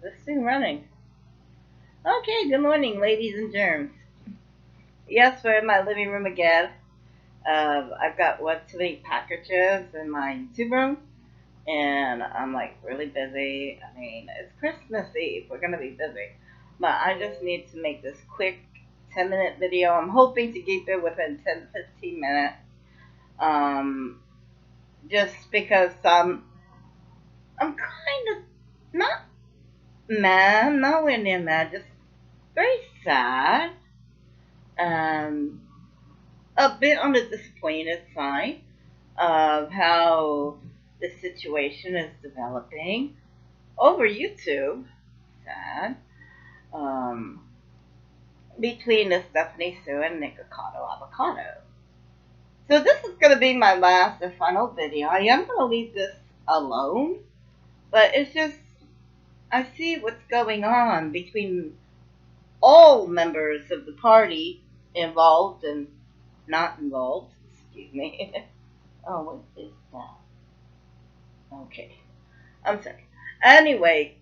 This thing running. Okay, good morning, ladies and germs. Yes, we're in my living room again. I've got too many packages in my YouTube room, and I'm like really busy. I mean, it's Christmas Eve. We're gonna be busy, but I just need to make this quick 10-minute video. I'm hoping to keep it within 10 to 15 minutes. Just because I'm kind of not mad, nowhere near mad, just very sad. Um, a bit on the disappointed side of how the situation is developing over YouTube. Sad. Um, Between the Stephanie Sue and Nikocado Avocado. So this is going to be my last and final video. I am going to leave this alone, but it's just I see what's going on between all members of the party involved and not involved. Excuse me. Oh, what is that? Okay. I'm sorry. Anyway,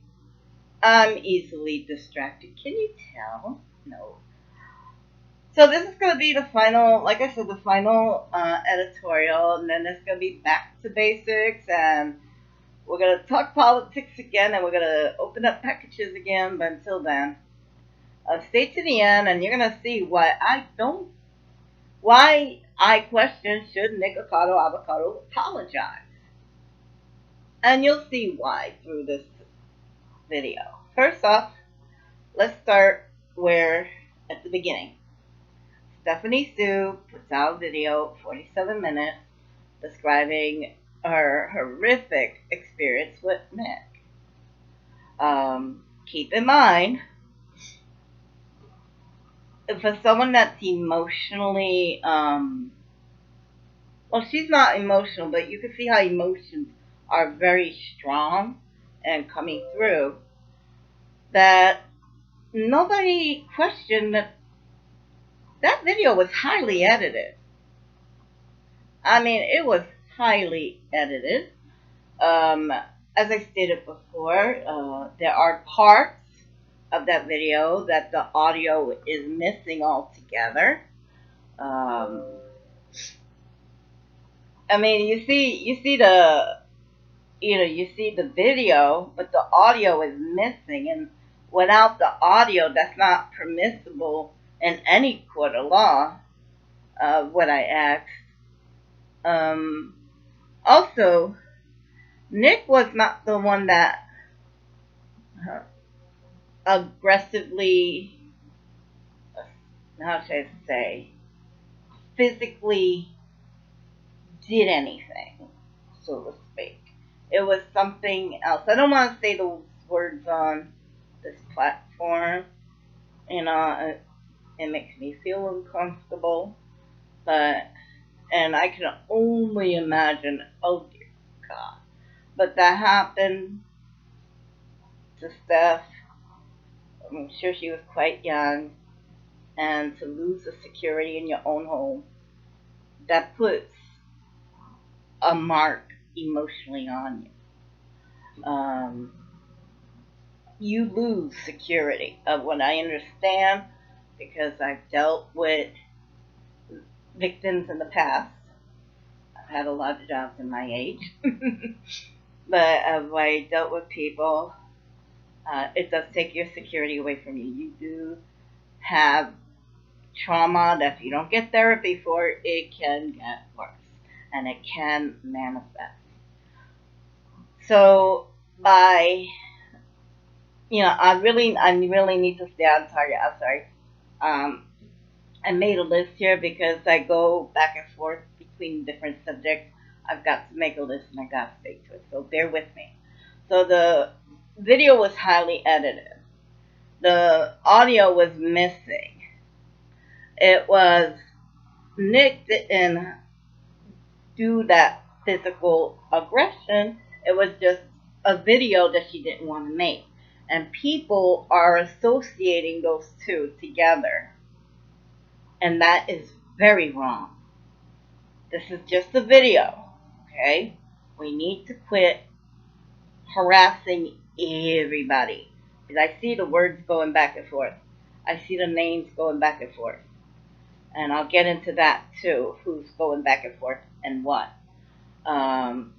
I'm easily distracted. Can you tell? No. So this is going to be the final, like I said, the final editorial, and then it's going to be back to basics, and we're going to talk politics again, and we're going to open up packages again, but until then, stay to the end, and you're going to see why I question should Nikocado Avocado apologize. And you'll see why through this video. First off, let's start at the beginning. Stephanie Sue puts out a video, 47 minutes, describing her horrific experience with Nick. Keep in mind, for someone that's emotionally, well, she's not emotional, but you can see how emotions are very strong and coming through, that nobody questioned that video was highly edited. I mean, it was highly edited. As I stated before, there are parts of that video that the audio is missing altogether. I mean, you see the video, but the audio is missing, and without the audio, that's not permissible in any court of law. What I asked. Also, Nick was not the one that aggressively, how should I say, physically did anything, so to speak. It was something else. I don't want to say those words on this platform. It makes me feel uncomfortable. And I can only imagine, oh dear God. But that happened to Steph. I'm sure she was quite young. And to lose the security in your own home, that puts a mark emotionally on you. You lose security, of what I understand, because I've dealt with victims in the past. I've had a lot of jobs in my age. But I dealt with people, it does take your security away from you. You do have trauma that if you don't get therapy for, it can get worse. And it can manifest. So I really need to stay on target. I'm sorry. I made a list here because I go back and forth between different subjects. I've got to make a list and I got to stick to it. So bear with me. So the video was highly edited. The audio was missing. It was Nick didn't do that physical aggression. It was just a video that she didn't want to make. And people are associating those two together. And that is very wrong. This is just a video, okay? We need to quit harassing everybody. I see the words going back and forth. I see the names going back and forth. And I'll get into that too, who's going back and forth and what. Um,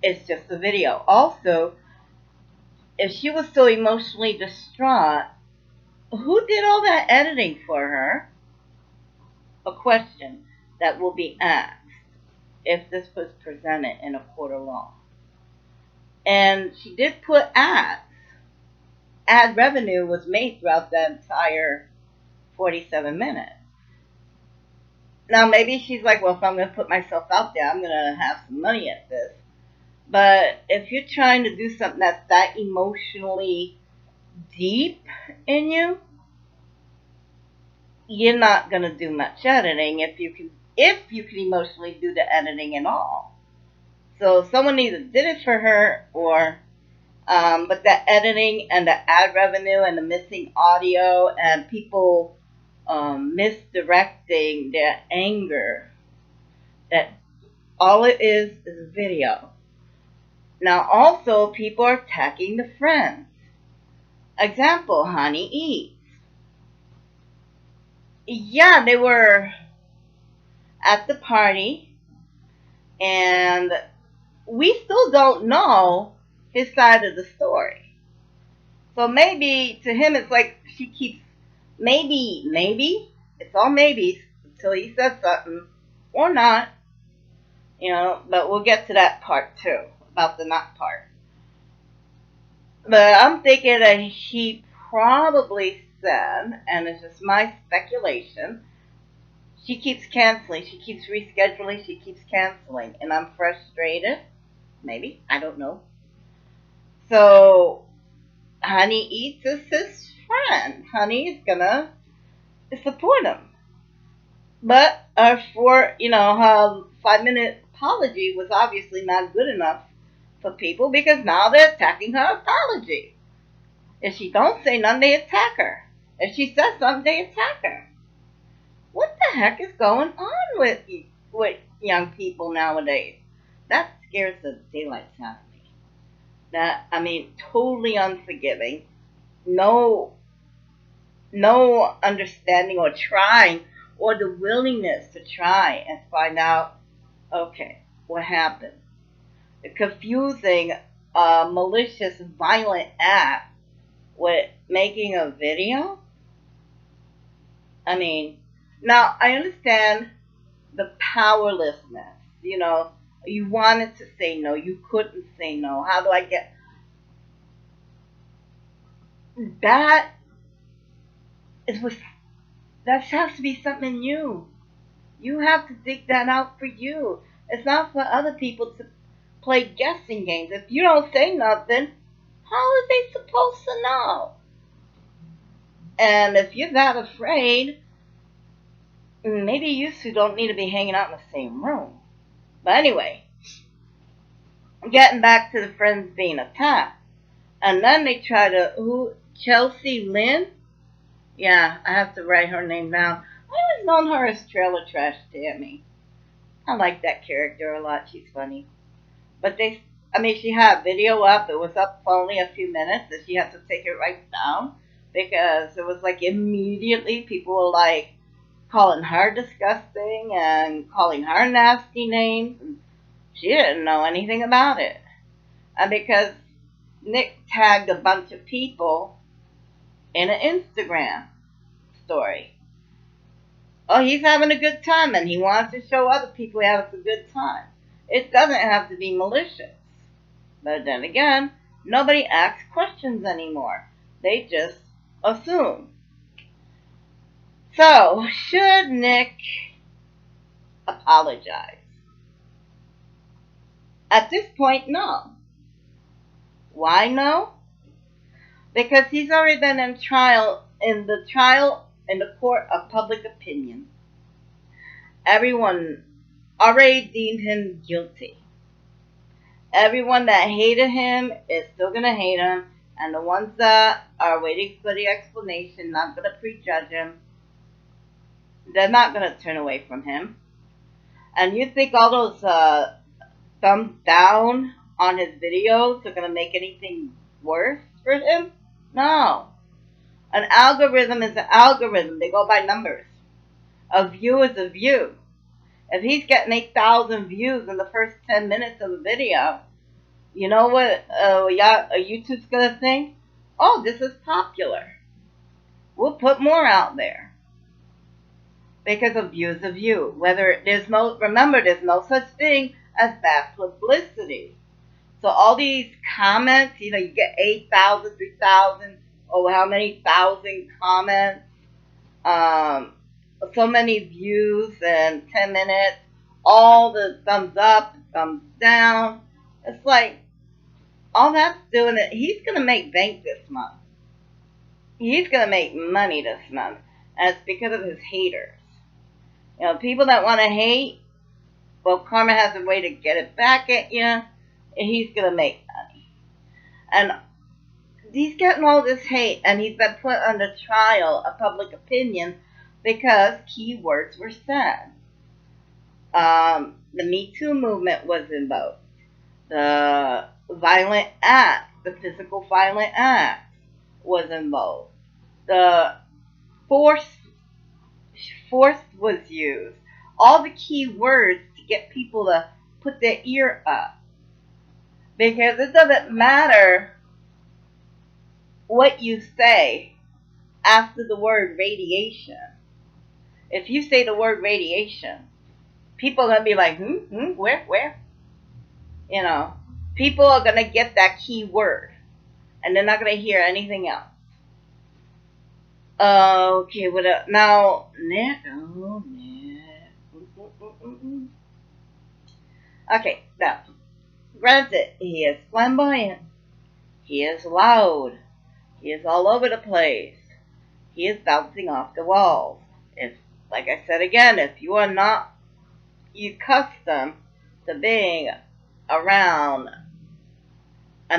it's just a video. Also, if she was so emotionally distraught, who did all that editing for her? A question that will be asked if this was presented in a court of law. And she did put ads. Ad revenue was made throughout the entire 47 minutes. Now, maybe she's like, well, if I'm going to put myself out there, I'm going to have some money at this. But if you're trying to do something that's that emotionally deep in you, you're not going to do much editing if you can emotionally do the editing at all. So someone either did it for her or but the editing and the ad revenue and the missing audio and people misdirecting their anger, that all it is video. Now also people are attacking the friends. Example, Honey Eats. Yeah, they were at the party and we still don't know his side of the story. So maybe to him it's like she keeps maybe it's all maybes until he says something or not, but we'll get to that part too, about the not part. But I'm thinking that he probably said, and it's just my speculation, she keeps canceling, she keeps rescheduling, she keeps canceling, and I'm frustrated. Maybe, I don't know. So Honey Eats is his friend. Honey is gonna support him. But her 5-minute apology was obviously not good enough for people because now they're attacking her apology. If she don't say nothing, they attack her. If she says something, they attack her. What the heck is going on with young people nowadays? That scares the daylights out of me. Totally unforgiving. No understanding or trying or the willingness to try and find out, okay, what happened. The confusing, malicious, violent act with making a video. Now I understand the powerlessness. You wanted to say no, you couldn't say no. How do I get that? That has to be something new. You have to dig that out for you. It's not for other people to play guessing games. If you don't say nothing, how are they supposed to know? And if you're that afraid, maybe you two don't need to be hanging out in the same room. But anyway, getting back to the friends being attacked. And then they try to, Chelsea Lynn? Yeah, I have to write her name down. I always known her as Trailer Trash Tammy. I like that character a lot. She's funny. But she had a video up. It was up for only a few minutes, and she had to take it right down because it was like immediately people were like calling her disgusting and calling her nasty names. And she didn't know anything about it. And because Nick tagged a bunch of people in an Instagram story. Oh, he's having a good time and he wants to show other people he has a good time. It doesn't have to be malicious. But then again, nobody asks questions anymore. They just assume. So, should Nick apologize? At this point, no. Why no? Because he's already been in the court of public opinion. Everyone already deemed him guilty. Everyone that hated him is still going to hate him. And the ones that are waiting for the explanation, not going to prejudge him, they're not going to turn away from him. And you think all those thumbs down on his videos are going to make anything worse for him? No. An algorithm is an algorithm. They go by numbers. A view is a view. If he's getting 8,000 views in the first 10 minutes of the video, you know what YouTube's going to think? Oh, this is popular. We'll put more out there. Because a view is a view. Remember, there's no such thing as bad publicity. So all these comments, you get 8,000, 3,000, or how many thousand comments, so many views in 10 minutes, all the thumbs up, thumbs down. It's like, all that's doing it. He's going to make bank this month. He's going to make money this month. And it's because of his haters. People that want to hate, well, karma has a way to get it back at you, and he's going to make money. And he's getting all this hate, and he's been put under trial of public opinion because key words were said. The Me Too movement was invoked. The violent act, the physical violent act was invoked. The force was used. All the key words to get people to put their ear up. Because it doesn't matter what you say after the word radiation. If you say the word radiation, people are going to be like, where? People are going to get that key word. And they're not going to hear anything else. Okay, what else? Now, Nick. Oh, Nick. Okay, now, granted, he is flamboyant. He is loud. He is all over the place. He is bouncing off the walls. Like I said again, if you are not accustomed to being around I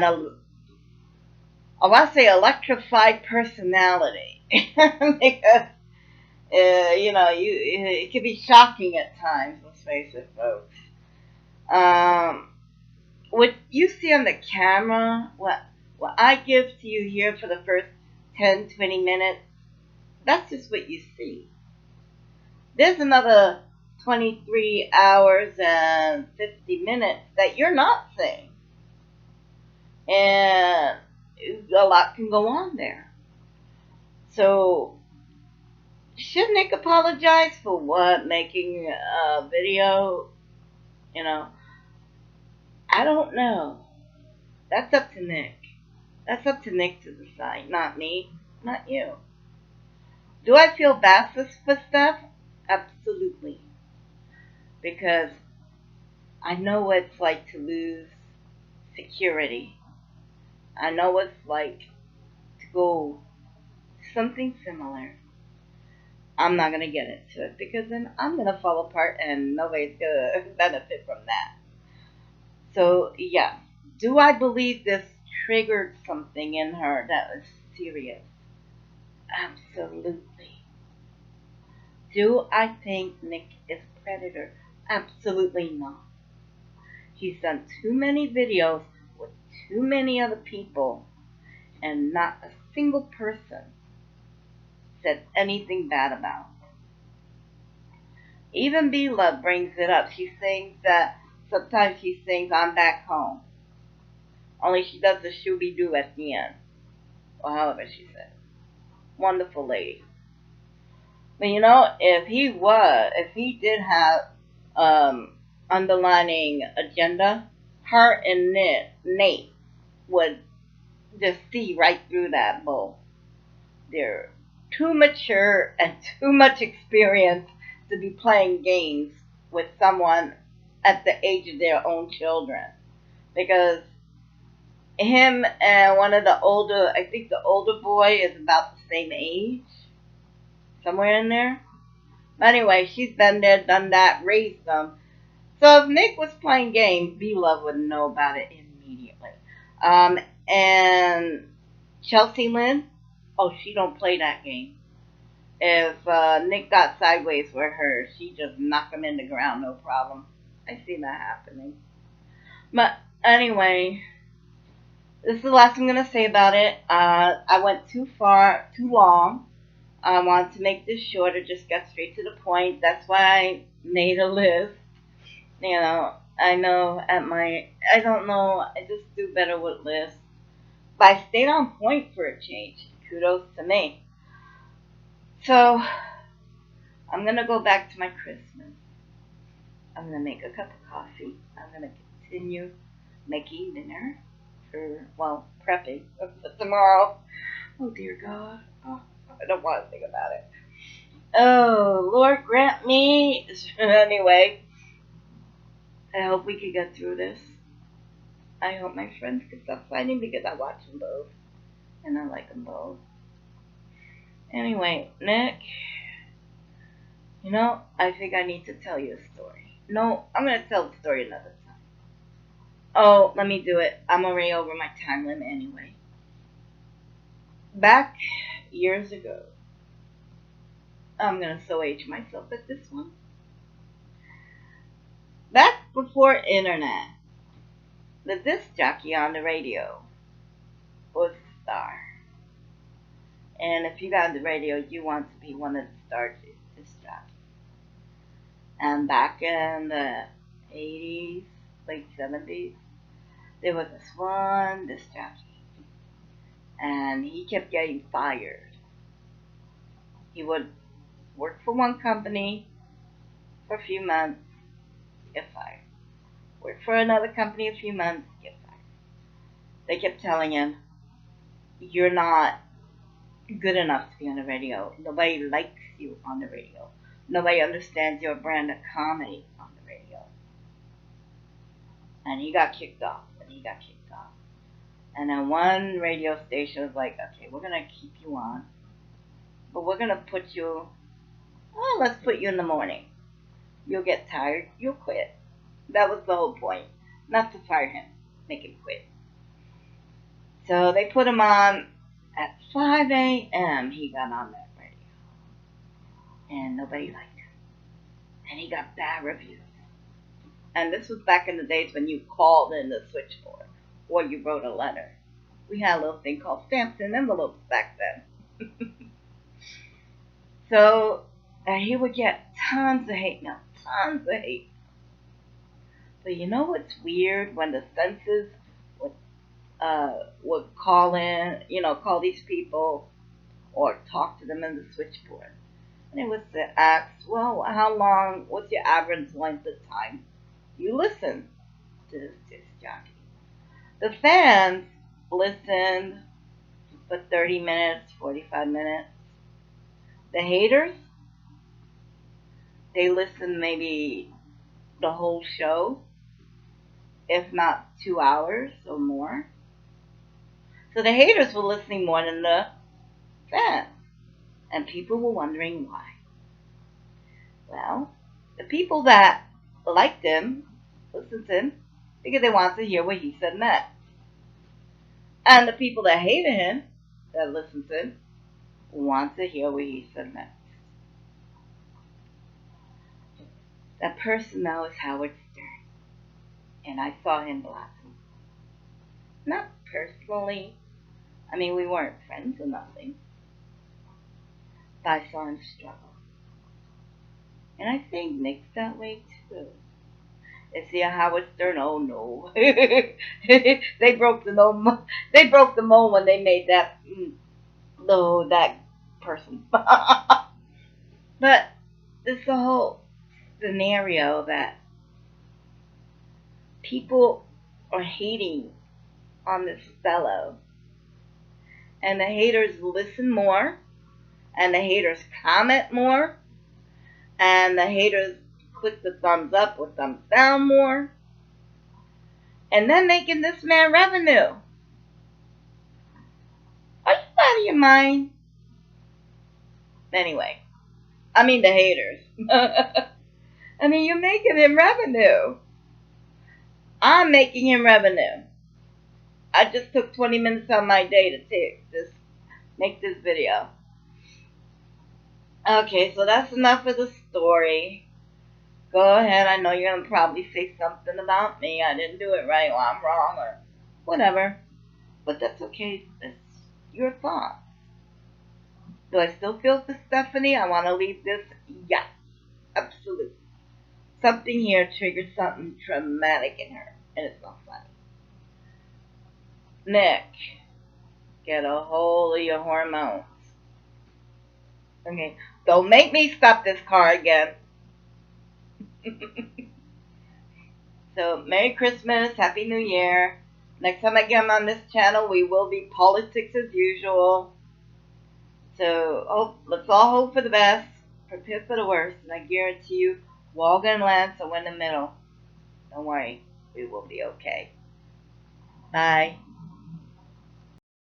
want to say electrified personality, because it can be shocking at times. Let's face it, folks. What you see on the camera, what I give to you here for the first 10, 20 minutes, that's just what you see. There's another 23 hours and 50 minutes that you're not seeing. And a lot can go on there. So, should Nick apologize for what? Making a video? I don't know. That's up to Nick. That's up to Nick to decide, not me, not you. Do I feel bad for Steph? Absolutely. Because I know what it's like to lose security. I know what it's like to go something similar. I'm not going to get into it because then I'm going to fall apart and nobody's going to benefit from that. So, yeah. Do I believe this triggered something in her that was serious? Absolutely. Do I think Nick is a predator? Absolutely not. He's done too many videos with too many other people, and not a single person said anything bad about it. Even B-Love brings it up. She sings that, sometimes she sings, "I'm back home." Only she does the shooby-doo at the end. Or however she said. Wonderful lady. But if he did have underlining agenda, her and Nate would just see right through that bull. They're too mature and too much experience to be playing games with someone at the age of their own children. Because him and one of the older, I think the older boy is about the same age. Somewhere in there. But anyway, she's been there, done that, raised them. So if Nick was playing games, B-Love would know about it immediately. And Chelsea Lynn, she don't play that game. If Nick got sideways with her, she just knock him in the ground, no problem. I see that happening. But anyway, This is the last I'm going to say about it. I went too far, too long. I wanted to make this shorter, just get straight to the point. That's why I made a list. I know I don't know, I just do better with lists. But I stayed on point for a change. Kudos to me. So, I'm going to go back to my Christmas. I'm going to make a cup of coffee. I'm going to continue making dinner prepping for tomorrow. Oh, dear God. Oh, I don't want to think about it. Oh, Lord grant me. Anyway, I hope we can get through this. I hope my friends can stop fighting because I watch them both. And I like them both. Anyway, Nick, I think I need to tell you a story. No, I'm going to tell the story another time. Oh, let me do it. I'm already over my time limit anyway. Back years ago, I'm going to so age myself at this one. Back before internet, the disc jockey on the radio was a star. And if you got on the radio, you want to be one of the star disc jockeys. And back in the 80s, late 70s, there was this one disc jockey. And he kept getting fired. He would work for one company for a few months, get fired. Work for another company a few months, get fired. They kept telling him, you're not good enough to be on the radio. Nobody likes you on the radio. Nobody understands your brand of comedy on the radio. And he got kicked off. And then one radio station was like, okay, we're going to keep you on. But we're going to let's put you in the morning. You'll get tired. You'll quit. That was the whole point. Not to fire him. Make him quit. So they put him on at 5 a.m. He got on that radio. And nobody liked him. And he got bad reviews. And this was back in the days when you called in the switchboard or you wrote a letter. We had a little thing called stamps and envelopes back then. So he would get tons of hate. But you know what's weird? When the census would call in, call these people or talk to them in the switchboard. And it was to ask, well, what's your average length of time you listen to this disc jockey? The fans listened for 30 minutes, 45 minutes. The haters, they listened maybe the whole show, if not 2 hours or more. So the haters were listening more than the fans. And people were wondering why. Well, the people that liked him listened to him because they wanted to hear what he said next. And the people that hated him, that listened to him, wanted to hear what he said next. That person now is Howard Stern. And I saw him blossom. Not personally. I mean, we weren't friends or nothing. But I saw him struggle. And I think Nick's that way too. Is he a Howard Stern? Oh no. They broke the mold. They broke the mold when they made that person. But it's the whole scenario that people are hating on this fellow. And the haters listen more. And the haters comment more. And the haters click the thumbs up or thumbs down more. And then making this man revenue. Are you out of your mind? Anyway, I mean the haters. I mean, you're making him revenue. I'm making him revenue. I just took 20 minutes out of my day to make this video. Okay, so that's enough of the story. Go ahead. I know you're going to probably say something about me. I didn't do it right or I'm wrong or whatever. But that's okay. That's your thoughts. Do I still feel for Stephanie? I want to leave this? Yes, absolutely. Something here triggered something traumatic in her, and it's not funny. Nick, get a hold of your hormones. Okay, don't make me stop this car again. So, Merry Christmas, Happy New Year. Next time I get on this channel, we will be politics as usual. So, let's all hope for the best, prepare for the worst, and I guarantee you, we're all going to land somewhere in the middle. Don't worry, we will be okay. Bye.